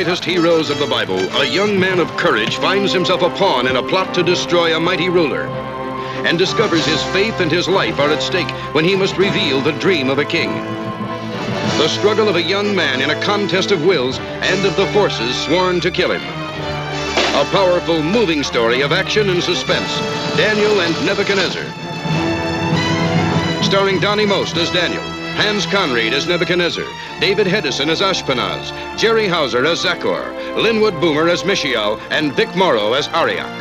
greatest heroes of the Bible, a young man of courage finds himself a pawn in a plot to destroy a mighty ruler, and discovers his faith and his life are at stake when he must reveal the dream of a king. The struggle of a young man in a contest of wills and of the forces sworn to kill him. A powerful, moving story of action and suspense, Daniel and Nebuchadnezzar. Starring Donnie Most as Daniel, Hans Conried as Nebuchadnezzar, David Hedison as Ashpenaz, Jerry Hauser as Zachor, Linwood Boomer as Mishael, and Vic Morrow as Arioch.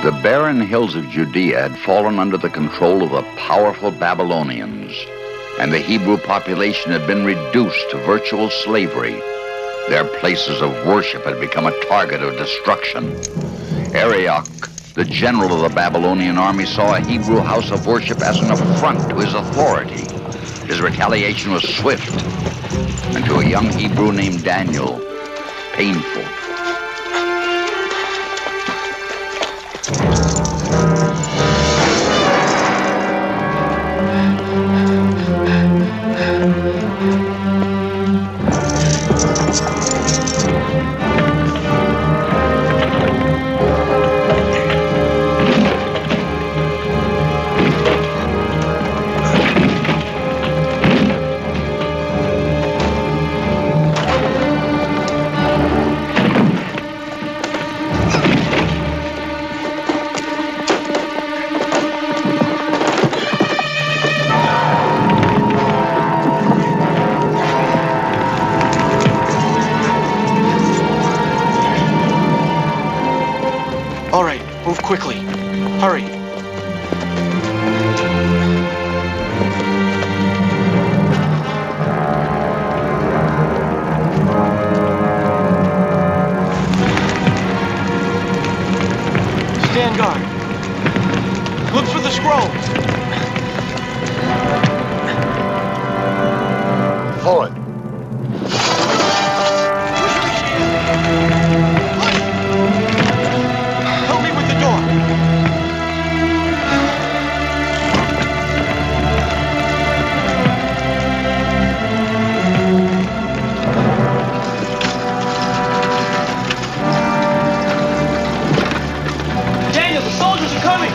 The barren hills of Judea had fallen under the control of the powerful Babylonians, and the Hebrew population had been reduced to virtual slavery. Their places of worship had become a target of destruction. Arioch, the general of the Babylonian army, saw a Hebrew house of worship as an affront to his authority. His retaliation was swift, and to a young Hebrew named Daniel, painful. All right, move quickly. Hurry. Stand guard. Look for the scroll. Forward. Help me with the door. Daniel, the soldiers are coming.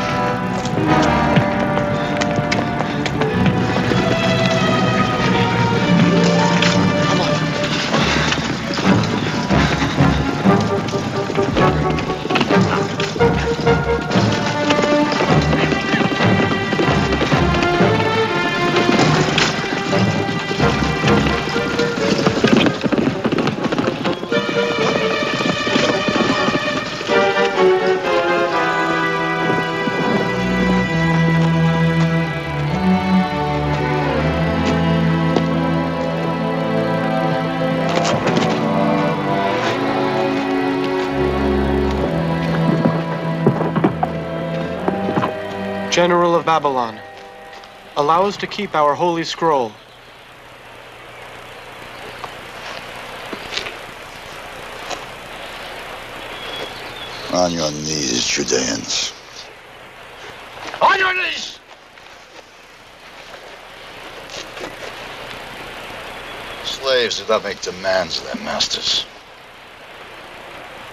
Come on. General of Babylon, allow us to keep our holy scroll. On your knees, Judeans. On your knees! Slaves do not make demands of their masters.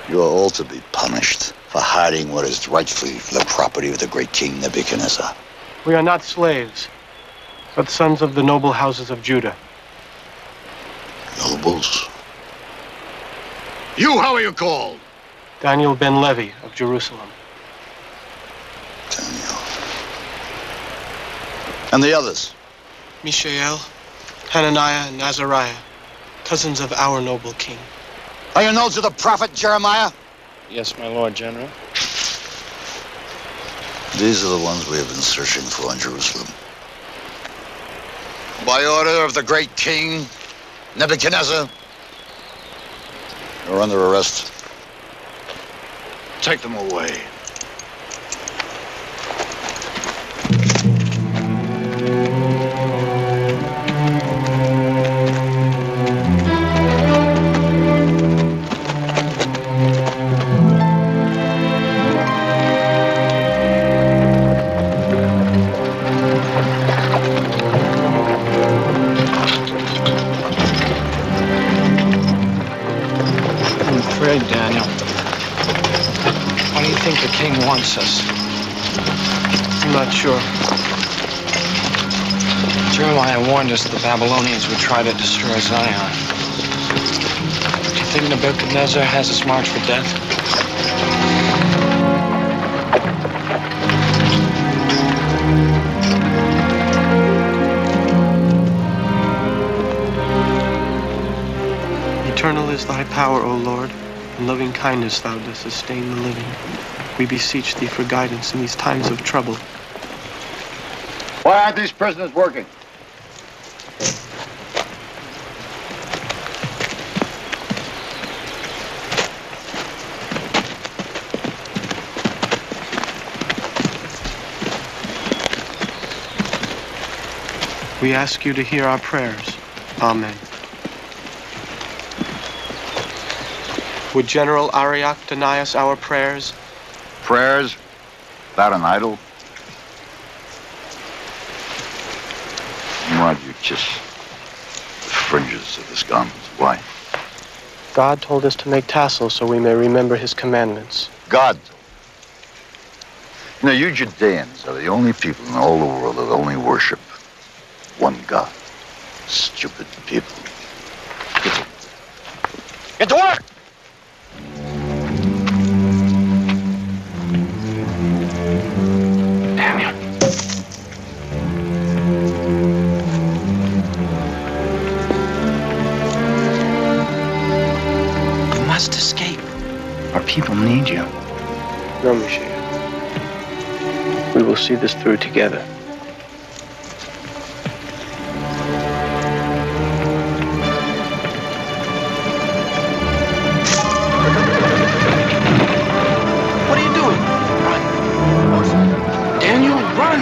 You are all to be punished for hiding what is rightfully the property of the great king Nebuchadnezzar. We are not slaves, but sons of the noble houses of Judah. Nobles? You, how are you called? Daniel ben Levi of Jerusalem. Daniel. And the others? Mishael, Hananiah, and Azariah, cousins of our noble king. Are you known to the prophet Jeremiah? Yes, my lord general. These are the ones we have been searching for in Jerusalem. By order of the great king, Nebuchadnezzar, you're under arrest. Take them away. I'm afraid, Daniel. Why do you think the king wants us? I'm not sure. Jeremiah warned us the Babylonians would try to destroy Zion. Do you think Nebuchadnezzar has us marked for death? Eternal is thy power, O Lord. In loving kindness thou dost sustain the living. We beseech thee for guidance in these times of trouble. Why aren't these prisoners working? We ask you to hear our prayers. Amen. Would General Arioch deny us our prayers? Prayers? That an idol? Why do you kiss the fringes of his garments? Why? God told us to make tassels so we may remember his commandments. God told you. You know, you Judeans are the only people in all the world that only worship one God. Stupid people. Get to work! Daniel. You must escape. Our people need you. No, monsieur. We will see this through together. What are you doing? Run. Daniel, run.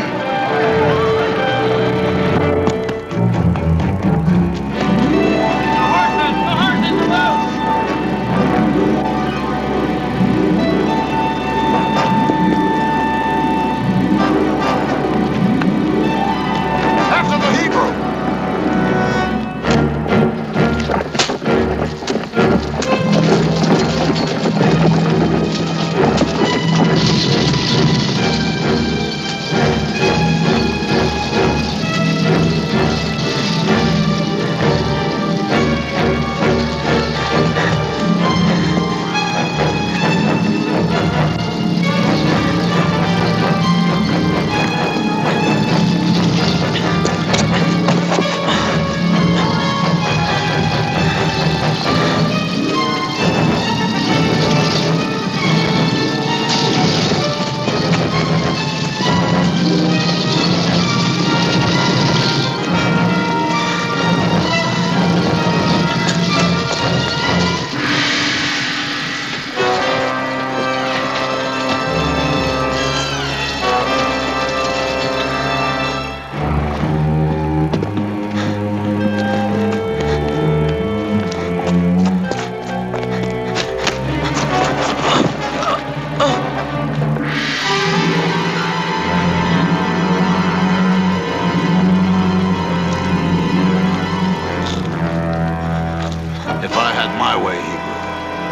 If I had my way, Hebrew,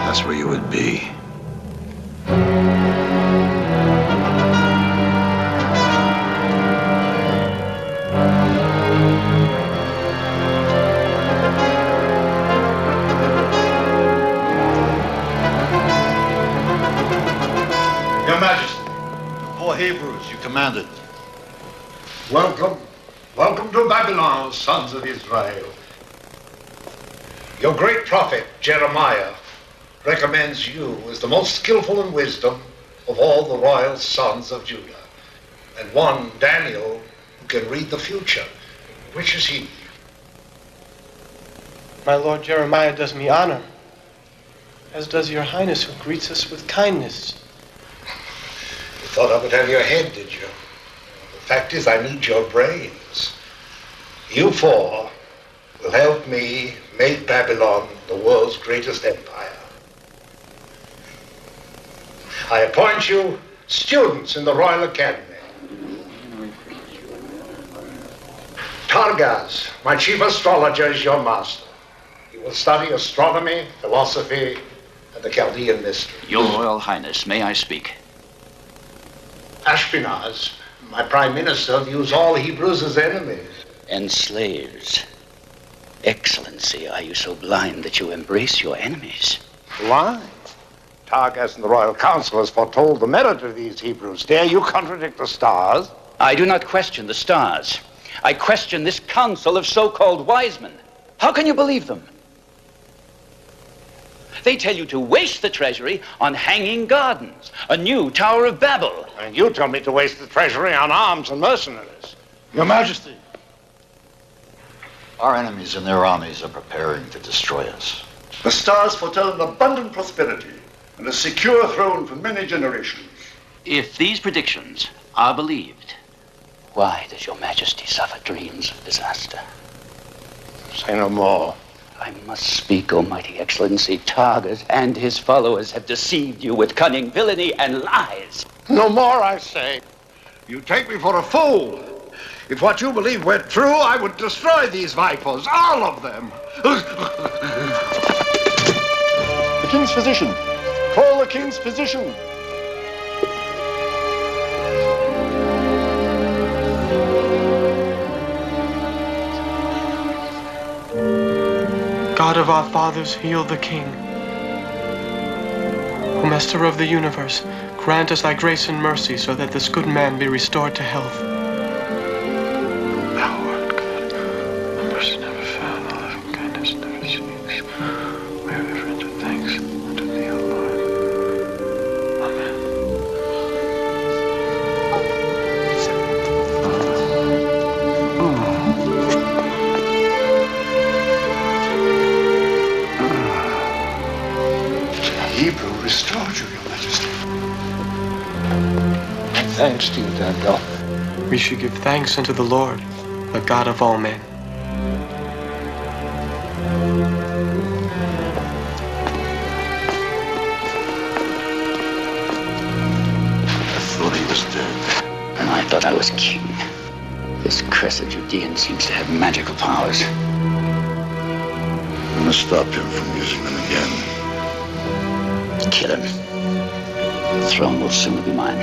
that's where you would be. Your Majesty, the poor Hebrews you commanded. Welcome. Welcome to Babylon, sons of Israel. Your great prophet, Jeremiah, recommends you as the most skillful in wisdom of all the royal sons of Judah, and one, Daniel, who can read the future. Which is he? My Lord Jeremiah does me honor, as does your highness, who greets us with kindness. You thought I would have your head, did you? The fact is, I need your brains. You four will help me make Babylon the world's greatest empire. I appoint you students in the Royal Academy. Targaz, my chief astrologer, is your master. He will study astronomy, philosophy, and the Chaldean mystery. Your Royal Highness, may I speak? Ashpenaz, my prime minister, views all Hebrews as enemies. And slaves. Excellency, are you so blind that you embrace your enemies? Blind? Targas and the Royal Council has foretold the merit of these Hebrews. Dare you contradict the stars? I do not question the stars. I question this council of so-called wise men. How can you believe them? They tell you to waste the treasury on hanging gardens, a new Tower of Babel. And you tell me to waste the treasury on arms and mercenaries. Your Majesty. Our enemies and their armies are preparing to destroy us. The stars foretell an abundant prosperity and a secure throne for many generations. If these predictions are believed, why does your Majesty suffer dreams of disaster? Say no more. I must speak, O mighty Excellency. Targas and his followers have deceived you with cunning, villainy, and lies. No more, I say. You take me for a fool. If what you believe were true, I would destroy these vipers, all of them. The king's physician. Call the king's physician. God of our fathers, heal the king. O Master of the universe, grant us thy grace and mercy so that this good man be restored to health. Thou art good. Thy mercy never fails, thy loving kindness never ceases. We have ever rendered thanks unto thee, O Lord. Amen. Hebrew restored you, Your Majesty. Thanks to you, Daniel. We should give thanks unto the Lord, the God of all men. I thought he was dead. And I thought I was king. This cursed Judean seems to have magical powers. I'm gonna stop him from using them again. Kill him. The throne will soon be mine.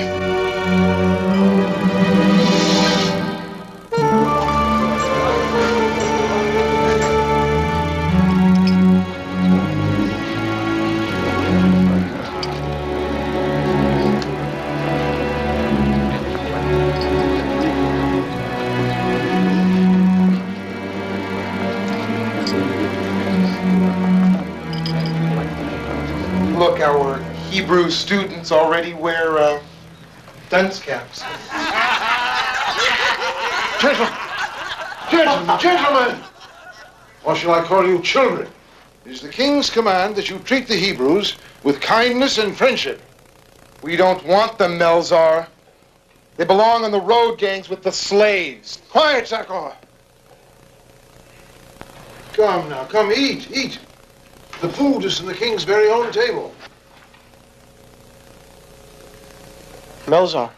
Look, our Hebrew students already wear dunce caps. Gentlemen! Or shall I call you children? It is the king's command that you treat the Hebrews with kindness and friendship. We don't want them, Melzar. They belong on the road gangs with the slaves. Quiet, Zakor. Come now, come, eat. The food is from the king's very own table. Melzar,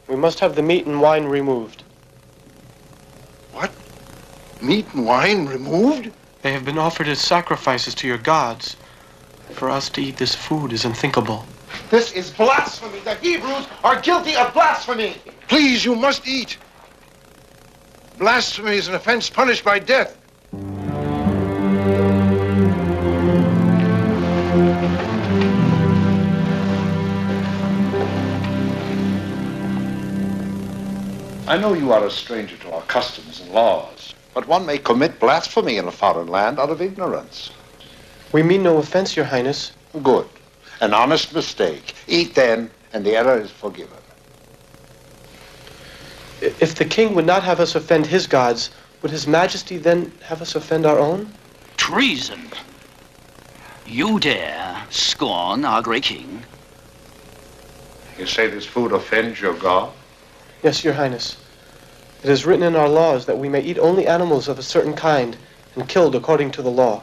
we must have the meat and wine removed. What? Meat and wine removed? They have been offered as sacrifices to your gods. For us to eat this food is unthinkable. This is blasphemy. The Hebrews are guilty of blasphemy. Please, you must eat. Blasphemy is an offense punished by death. I know you are a stranger to our customs and laws, but one may commit blasphemy in a foreign land out of ignorance. We mean no offense, Your Highness. Good. An honest mistake. Eat then, and the error is forgiven. If the king would not have us offend his gods, would his majesty then have us offend our own? Treason. You dare scorn our great king? You say this food offends your God? Yes, Your Highness. It is written in our laws that we may eat only animals of a certain kind and killed according to the law.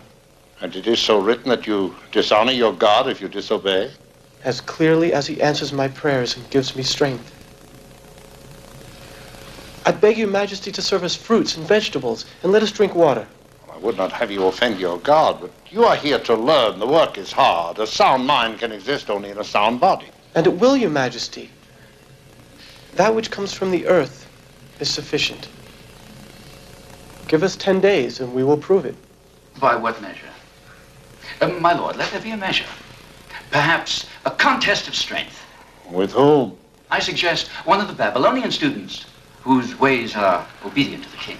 And it is so written that you dishonor your God if you disobey? As clearly as he answers my prayers and gives me strength. I beg your majesty to serve us fruits and vegetables and let us drink water. I would not have you offend your God, but you are here to learn. The work is hard. A sound mind can exist only in a sound body. And it will, your majesty. That which comes from the earth is sufficient. Give us 10 days and we will prove it. By what measure? My lord, let there be a measure. Perhaps a contest of strength. With whom? I suggest one of the Babylonian students whose ways are obedient to the king.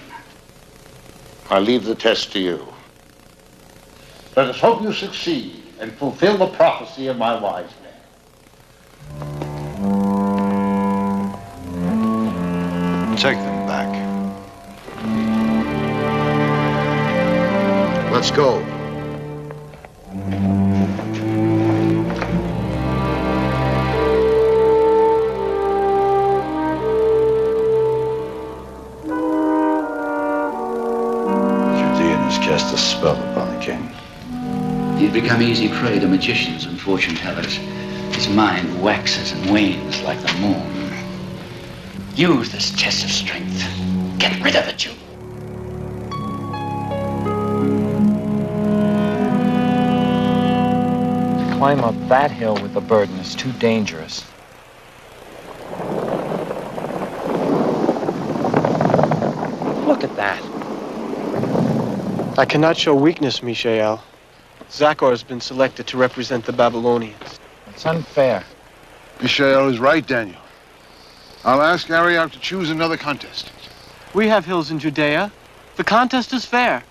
I leave the test to you. Let us hope you succeed and fulfill the prophecy of my wise men. Take them back. Let's go. Cast a spell upon the king. He'd become easy prey to magicians and fortune tellers. His mind waxes and wanes like the moon. Use this test of strength. Get rid of the Jew. To climb up that hill with a burden is too dangerous. Look at that. I cannot show weakness, Mishael. Zachor has been selected to represent the Babylonians. It's unfair. Mishael is right, Daniel. I'll ask Arioch to choose another contest. We have hills in Judea. The contest is fair.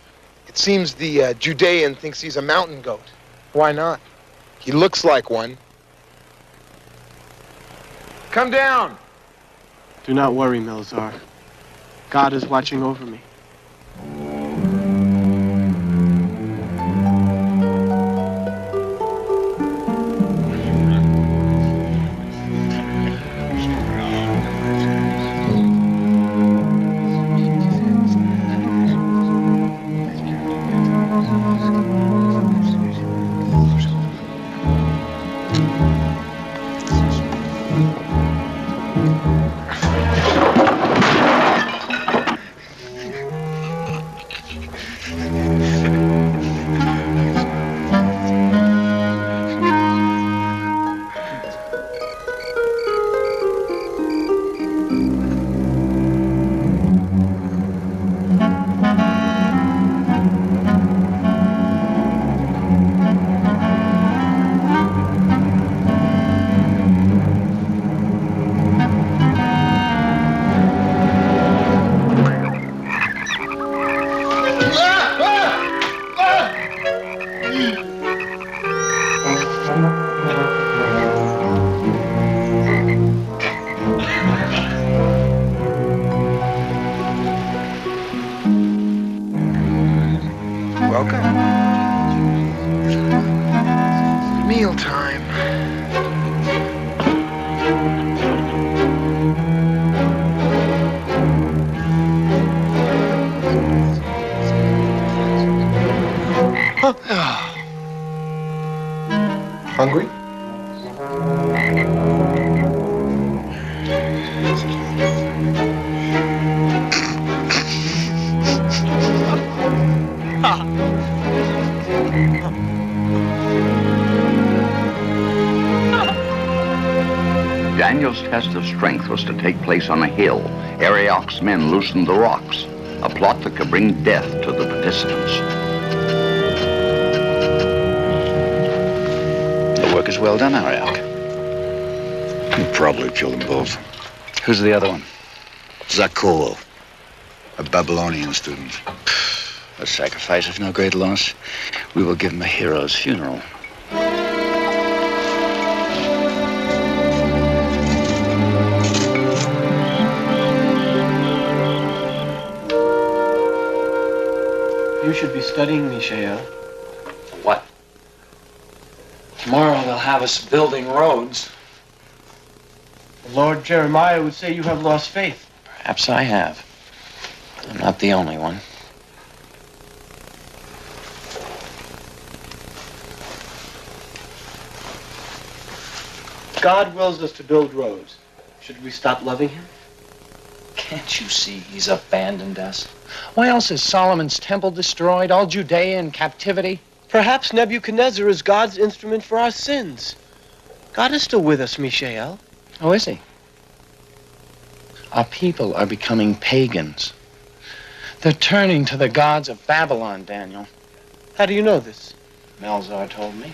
It seems the Judean thinks he's a mountain goat. Why not? He looks like one. Come down! Do not worry, Melzar. God is watching over me. Welcome. Mealtime. Hungry? Daniel's test of strength was to take place on a hill. Arioch's men loosened the rocks, a plot that could bring death to the participants. The work is well done, Arioch. You probably killed them both. Who's the other one? Zachor, a Babylonian student. A sacrifice of no great loss. We will give him a hero's funeral. You should be studying, Mishael. What? Tomorrow they'll have us building roads. Lord Jeremiah would say you have lost faith. Perhaps I have. I'm not the only one. God wills us to build roads. Should we stop loving him? Can't you see he's abandoned us? Why else is Solomon's temple destroyed, all Judea in captivity? Perhaps Nebuchadnezzar is God's instrument for our sins. God is still with us, Mishael. Oh, is he? Our people are becoming pagans. They're turning to the gods of Babylon, Daniel. How do you know this? Melzar told me.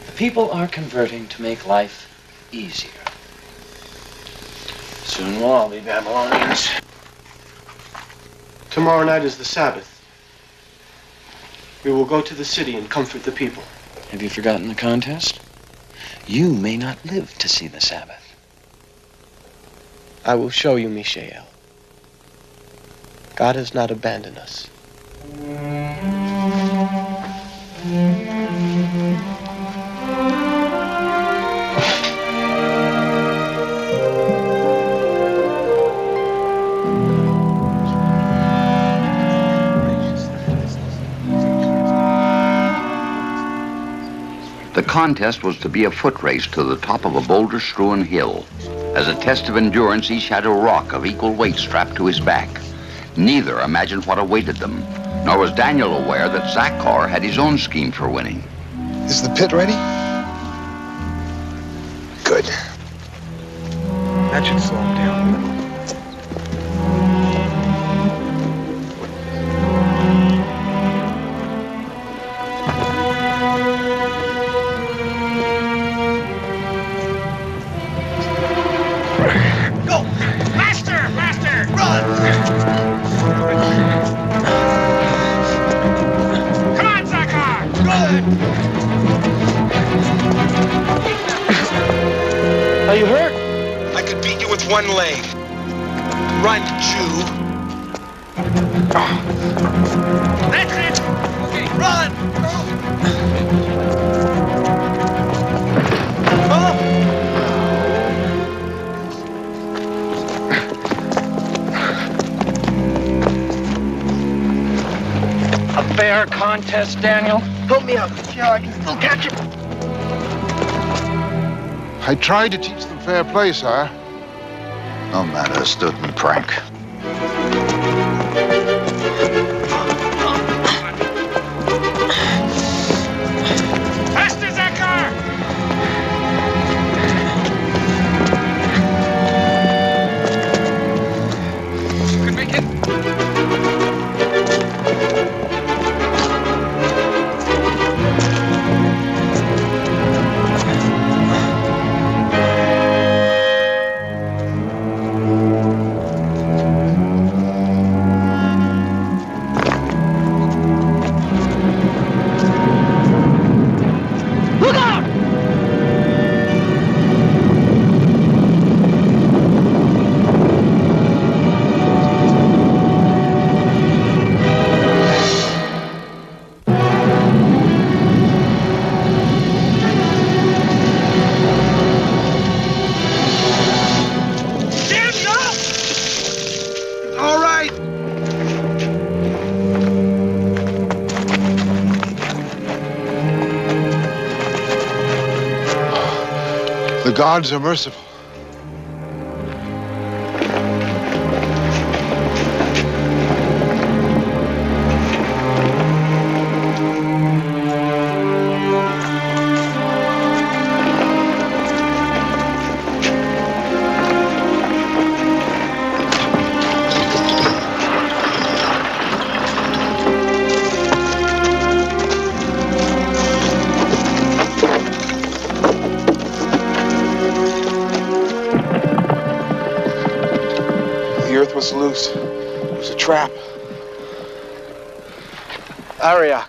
The people are converting to make life easier. Soon we'll all be Babylonians. Tomorrow night is the Sabbath. We will go to the city and comfort the people. Have you forgotten the contest? You may not live to see the Sabbath. I will show you, Mishael. God has not abandoned us. The contest was to be a foot race to the top of a boulder-strewn hill. As a test of endurance, each had a rock of equal weight strapped to his back. Neither imagined what awaited them, nor was Daniel aware that Zachar had his own scheme for winning. Is the pit ready? Good. That should slow him down a little. Go! Faster! Faster! Run! Come on, Zachar! Run! Are you hurt? I could beat you with one leg. Run, Jew. That's it! Okay, run! A fair contest, Daniel. Help me out. Yeah, I can still catch him. I tried to teach them fair play, sire. No matter, student prank. Faster, Zachar! You can make it. All right. The gods are merciful. The earth was loose. It was a trap. Ariok.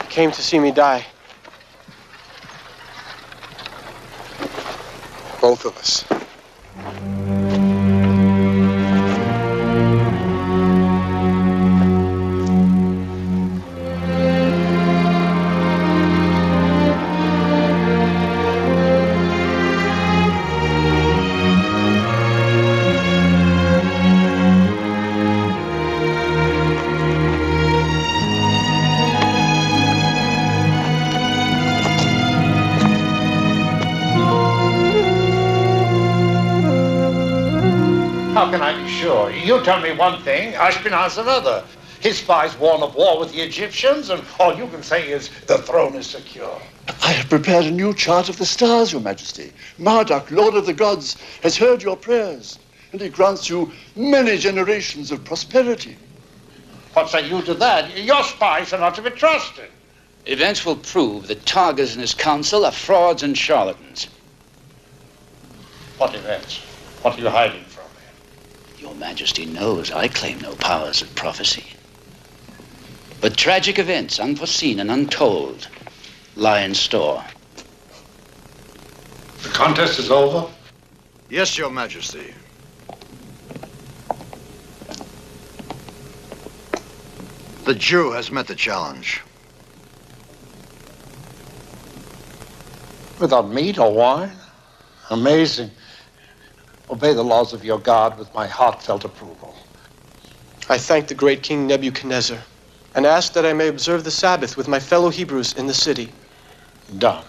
He came to see me die. Both of us. How can I be sure? You tell me one thing, Ashpenaz another. His spies warn of war with the Egyptians, and all you can say is the throne is secure. I have prepared a new chart of the stars, Your Majesty. Marduk, Lord of the Gods, has heard your prayers, and he grants you many generations of prosperity. What say you to that? Your spies are not to be trusted. Events will prove that Targas and his council are frauds and charlatans. What events? What are you hiding from me? Your Majesty knows I claim no powers of prophecy. But tragic events, unforeseen and untold, lie in store. The contest is over? Yes, Your Majesty. The Jew has met the challenge. Without meat or wine? Amazing. Obey the laws of your God with my heartfelt approval. I thank the great King Nebuchadnezzar and ask that I may observe the Sabbath with my fellow Hebrews in the city. Done.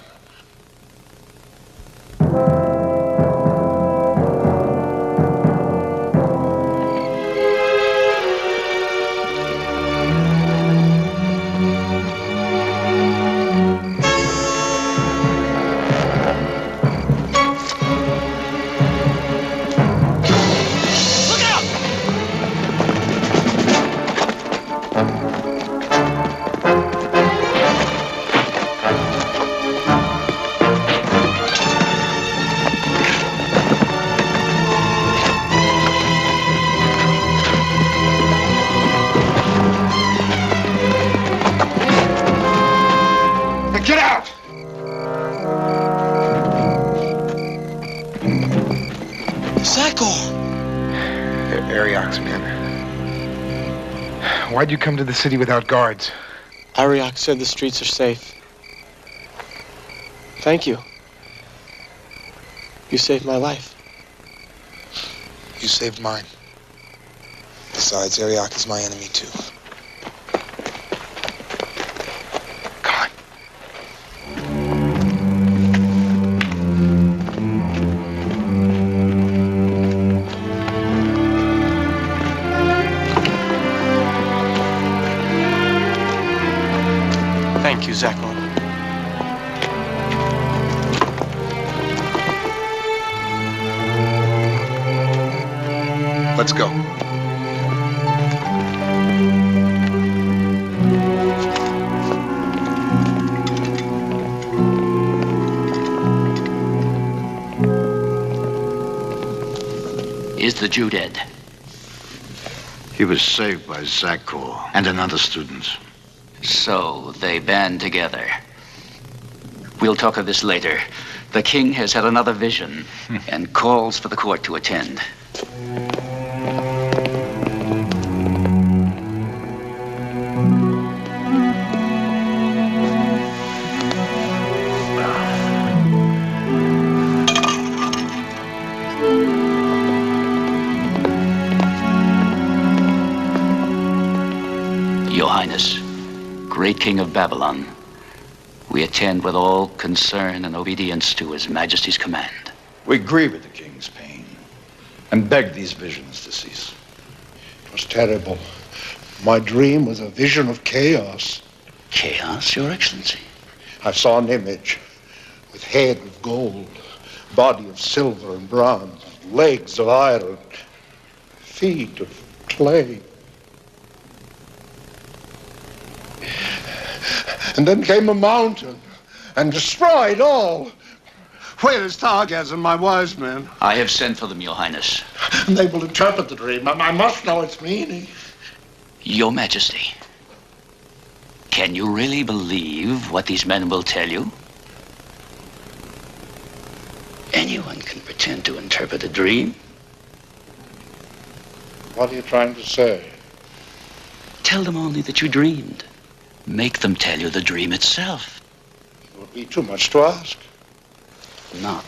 Get out! Zachor! Arioch's men. Why'd you come to the city without guards? Arioch said the streets are safe. Thank you. You saved my life. You saved mine. Besides, Arioch is my enemy too. Thank you, Zachor. Let's go. Is the Jew dead? He was saved by Zachor and another student. So they band together. We'll talk of this later. The king has had another vision and calls for the court to attend. Your Highness, great King of Babylon, we attend with all concern and obedience to His Majesty's command. We grieve at the king's pain and beg these visions to cease. It was terrible. My dream was a vision of chaos. Chaos, Your Excellency? I saw an image with head of gold, body of silver and bronze, legs of iron, feet of clay. And then came a mountain and destroyed all. Where is Targas and my wise men? I have sent for them, Your Highness. And they will interpret the dream. I must know its meaning. Your Majesty, can you really believe what these men will tell you? Anyone can pretend to interpret a dream. What are you trying to say? Tell them only that you dreamed. Make them tell you the dream itself. It would be too much to ask. Not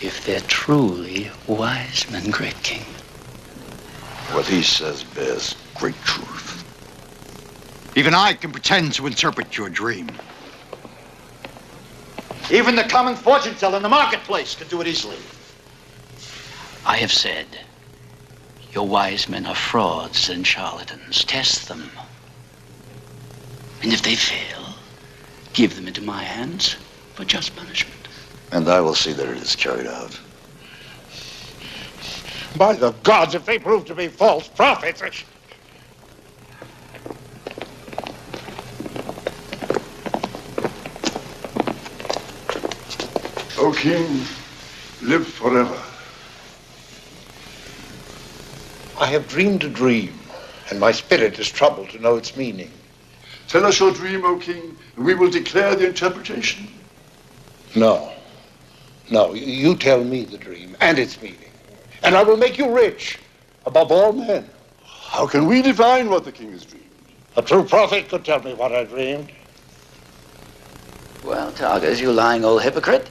if they're truly wise men, great king. What he says bears great truth. Even I can pretend to interpret your dream. Even the common fortune teller in the marketplace can do it easily. I have said Your wise men are frauds and charlatans. Test them. And if they fail, give them into my hands for just punishment. And I will see that it is carried out. By the gods, if they prove to be false prophets... O king, live forever. I have dreamed a dream, and my spirit is troubled to know its meaning. Tell us your dream, O king, and we will declare the interpretation. No. No, you tell me the dream and its meaning, and I will make you rich above all men. How can we divine what the king has dreamed? A true prophet could tell me what I dreamed. Well, Targus, you lying old hypocrite.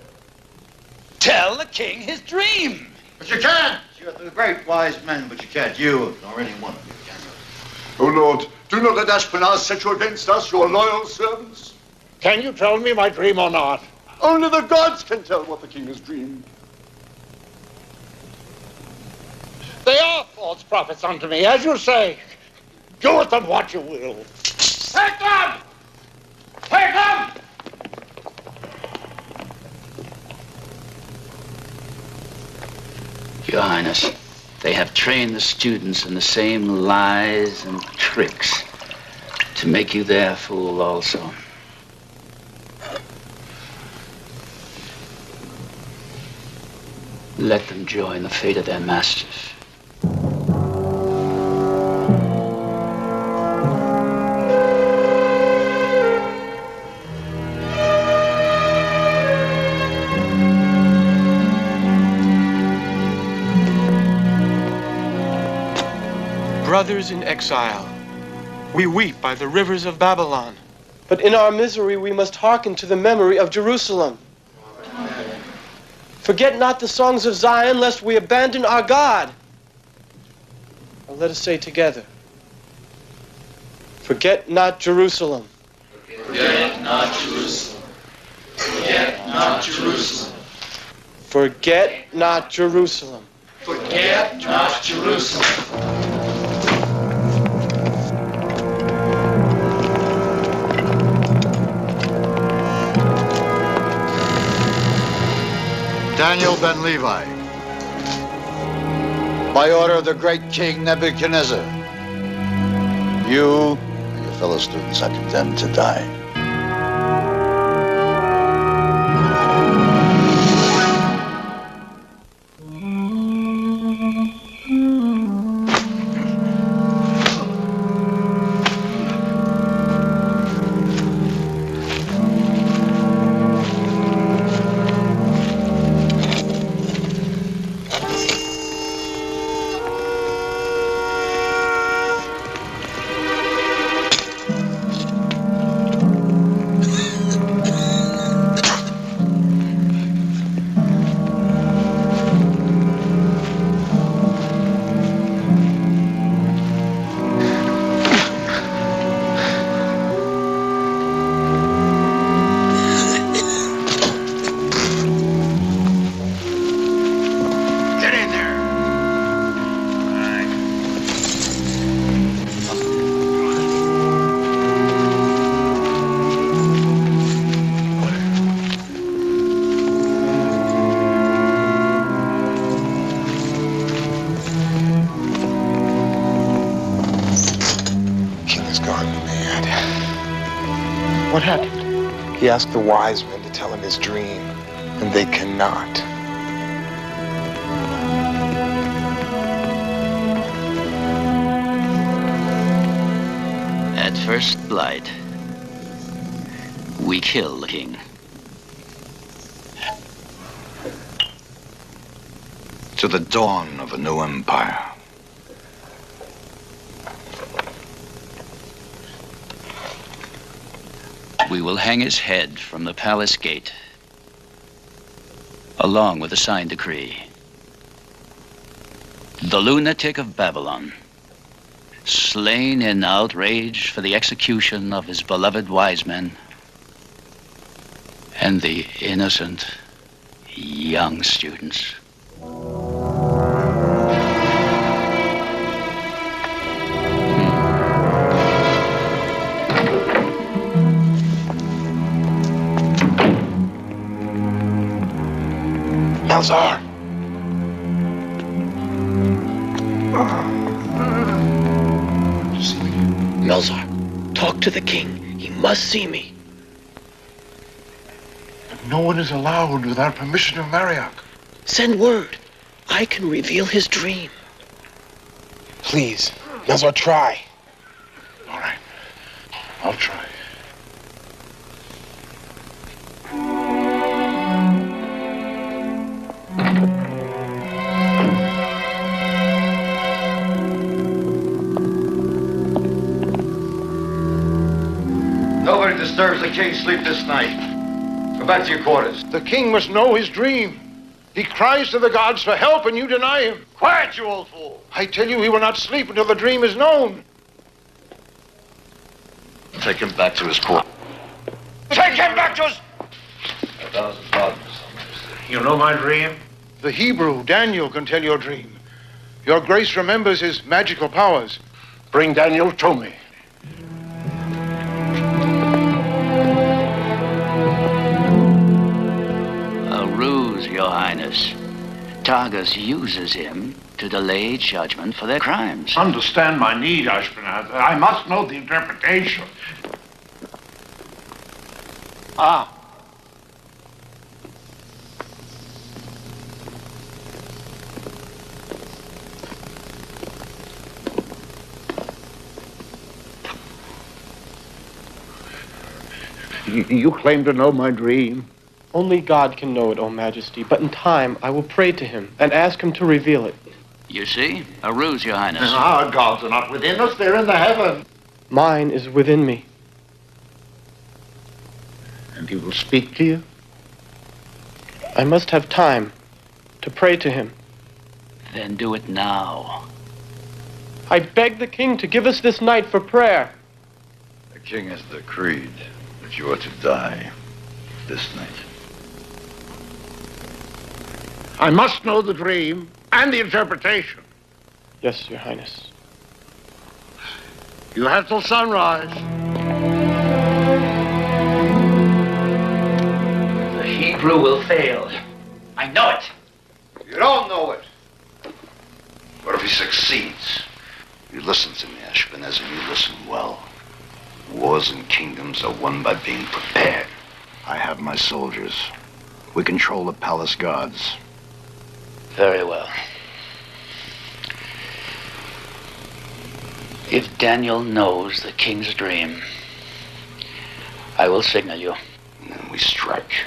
Tell the king his dream. But you can't. You're the great wise men, but you can't. You, nor any one of you can. O Lord, do not let Ashpenaz set you against us, your loyal servants. Can you tell me my dream or not? Only the gods can tell what the king has dreamed. They are false prophets unto me, as you say. Do with them what you will. Take them! Take them! Your Highness, they have trained the students in the same lies and tricks to make you their fool also. Let them join the fate of their masters. Brothers in exile, we weep by the rivers of Babylon. But in our misery, we must hearken to the memory of Jerusalem. Forget not the songs of Zion, lest we abandon our God. Now let us say together, forget not Jerusalem. Forget not Jerusalem. Forget not Jerusalem. Forget not Jerusalem. Forget not Jerusalem. Daniel ben Levi, by order of the great king Nebuchadnezzar, you and your fellow students are condemned to die. What happened? He asked the wise men to tell him his dream, and they cannot. At first light, we kill the king. To the dawn of a new empire. We will hang his head from the palace gate, along with a signed decree. The lunatic of Babylon, slain in outrage for the execution of his beloved wise men, and the innocent young students. Melzar! Melzar, talk to the king. He must see me. But no one is allowed without permission of Mariach. Send word. I can reveal his dream. Please, Melzar, try. All right. I'll try. Nobody disturbs the king's sleep this night. Go back to your quarters. The king must know his dream. He cries to the gods for help, and you deny him. Quiet, you old fool! I tell you, he will not sleep until the dream is known. Take him back to his quarters. Take him back to his... 1,000 pardons. You know my dream? The Hebrew, Daniel, can tell your dream. Your grace remembers his magical powers. Bring Daniel to me. A ruse, Your Highness. Targus uses him to delay judgment for their crimes. Understand my need, Ashpenaz. I must know the interpretation. Ah. You claim to know my dream? Only God can know it, O Majesty, but in time I will pray to him and ask him to reveal it. You see? A ruse, Your Highness. Our gods are not within us, they're in the heavens. Mine is within me. And he will speak to you? I must have time to pray to him. Then do it now. I beg the king to give us this night for prayer. The king has decreed that you are to die this night. I must know the dream and the interpretation. Yes, Your Highness. You have till sunrise. The Hebrew will fail. I know it. You don't know it. What if he succeeds? You listen to me, Ashpenaz, and you listen well. Wars and kingdoms are won by being prepared. I have my soldiers. We control the palace guards. Very well. If Daniel knows the king's dream, I will signal you. And then we strike.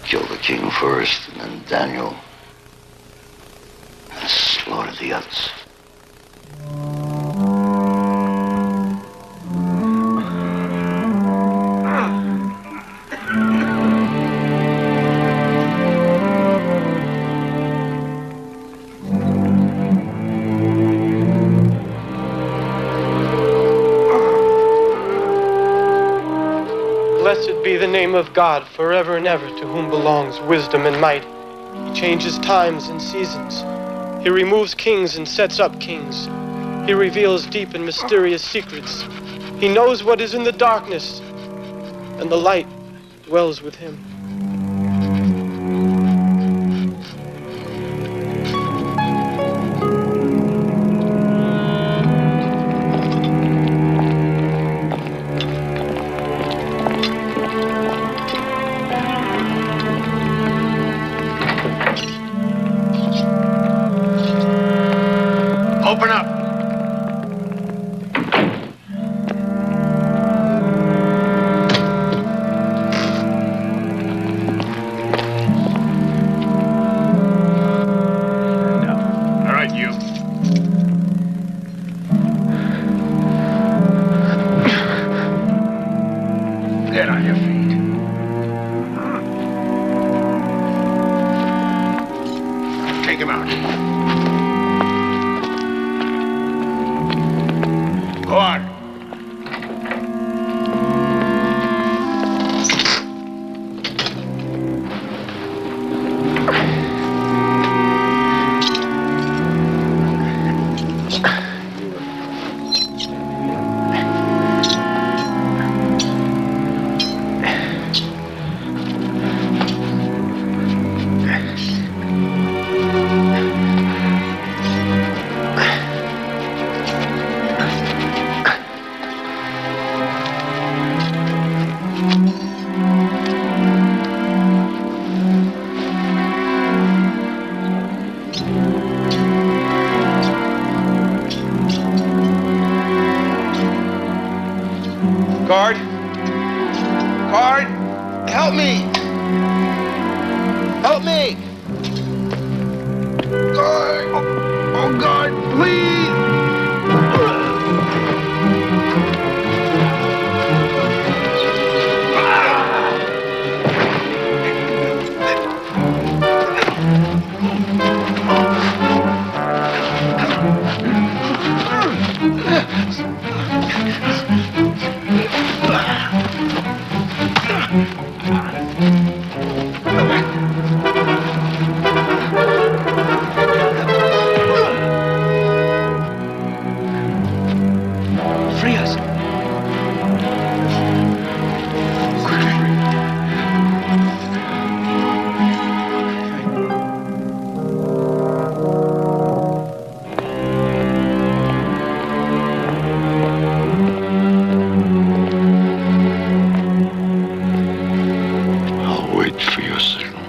Kill the king first, and then Daniel. And slaughter the others. Blessed be the name of God forever and ever, to whom belongs wisdom and might. He changes times and seasons. He removes kings and sets up kings. He reveals deep and mysterious secrets. He knows what is in the darkness, and the light dwells with him. Open up. All right, you. Get on your feet. Take him out. Go on. Guard, help me! Help me! Guard! Oh, guard, please! Free us. I'll wait for your signal.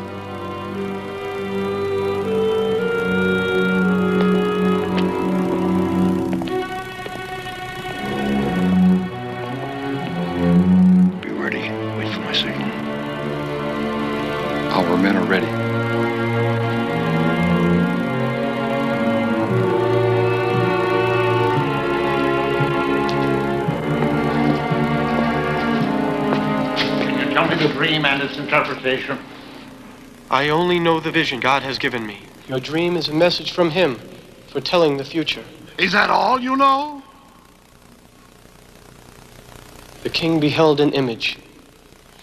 Be ready. Wait for my signal. Our men are ready. Tell me the dream and its interpretation. I only know the vision God has given me. Your dream is a message from Him, foretelling the future. Is that all you know? The king beheld an image,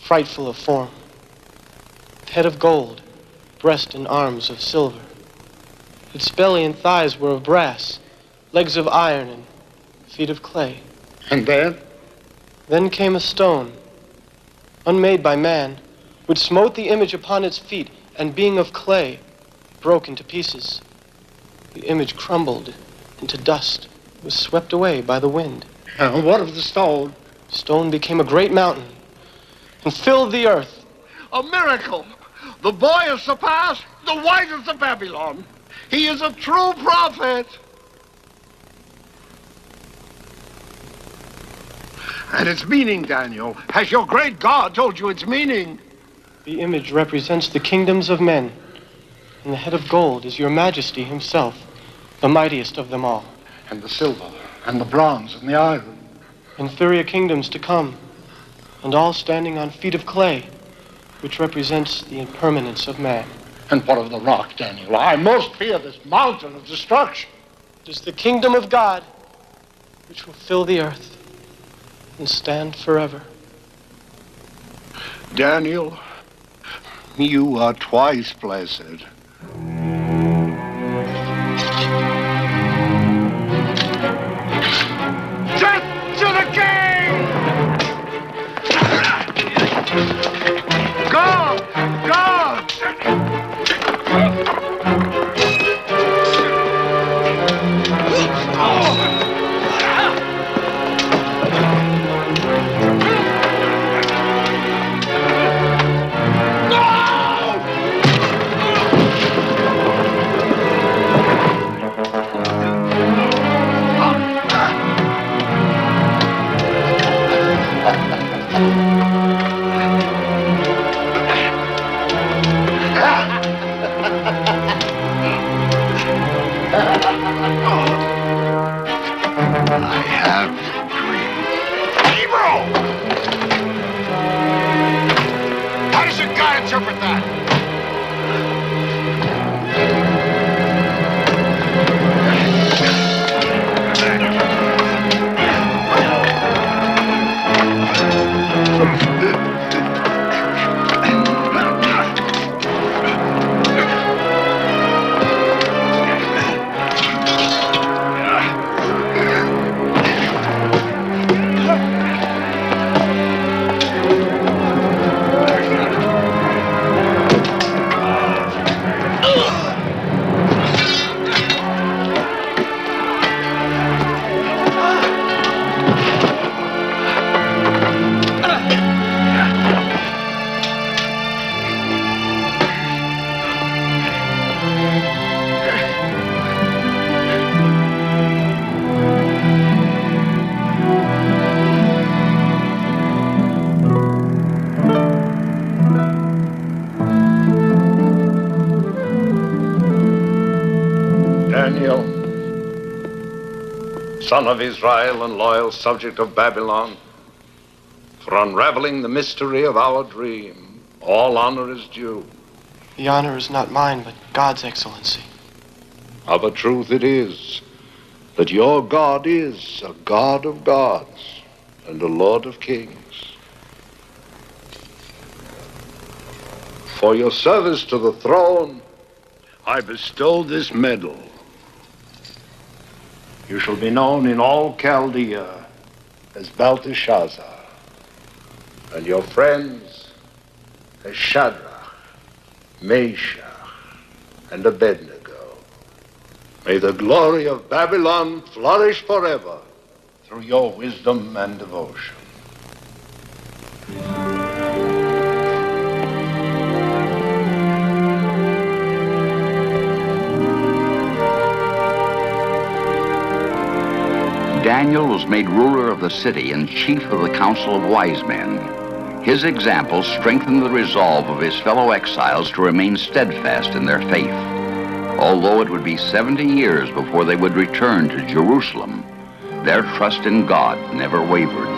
frightful of form, head of gold, breast and arms of silver. Its belly and thighs were of brass, legs of iron and feet of clay. And then? Then came a stone, unmade by man, which smote the image upon its feet, and being of clay, broke into pieces. The image crumbled into dust, was swept away by the wind. And what of the stone? Stone became a great mountain and filled the earth. A miracle! The boy has surpassed the wisest of Babylon. He is a true prophet. And its meaning, Daniel. Has your great God told you its meaning? The image represents the kingdoms of men, and the head of gold is your majesty himself, the mightiest of them all. And the silver, and the bronze, and the iron. Inferior kingdoms to come, and all standing on feet of clay, which represents the impermanence of man. And what of the rock, Daniel? I most fear this mountain of destruction. It is the kingdom of God, which will fill the earth and stand forever. Daniel, you are twice blessed. Death to the king! God! God! I have a dream. Hebrew! How does your God interpret that? son of Israel and loyal subject of Babylon, for unraveling the mystery of our dream. All honor is due. The honor is not mine, but God's, Excellency. Of a truth it is that your God is a God of gods and a Lord of kings. For your service to the throne, I bestow this medal. You shall be known in all Chaldea as Belteshazzar, and your friends as Shadrach, Meshach, and Abednego. May the glory of Babylon flourish forever through your wisdom and devotion. Daniel was made ruler of the city and chief of the council of wise men. His example strengthened the resolve of his fellow exiles to remain steadfast in their faith. Although it would be 70 years before they would return to Jerusalem, their trust in God never wavered.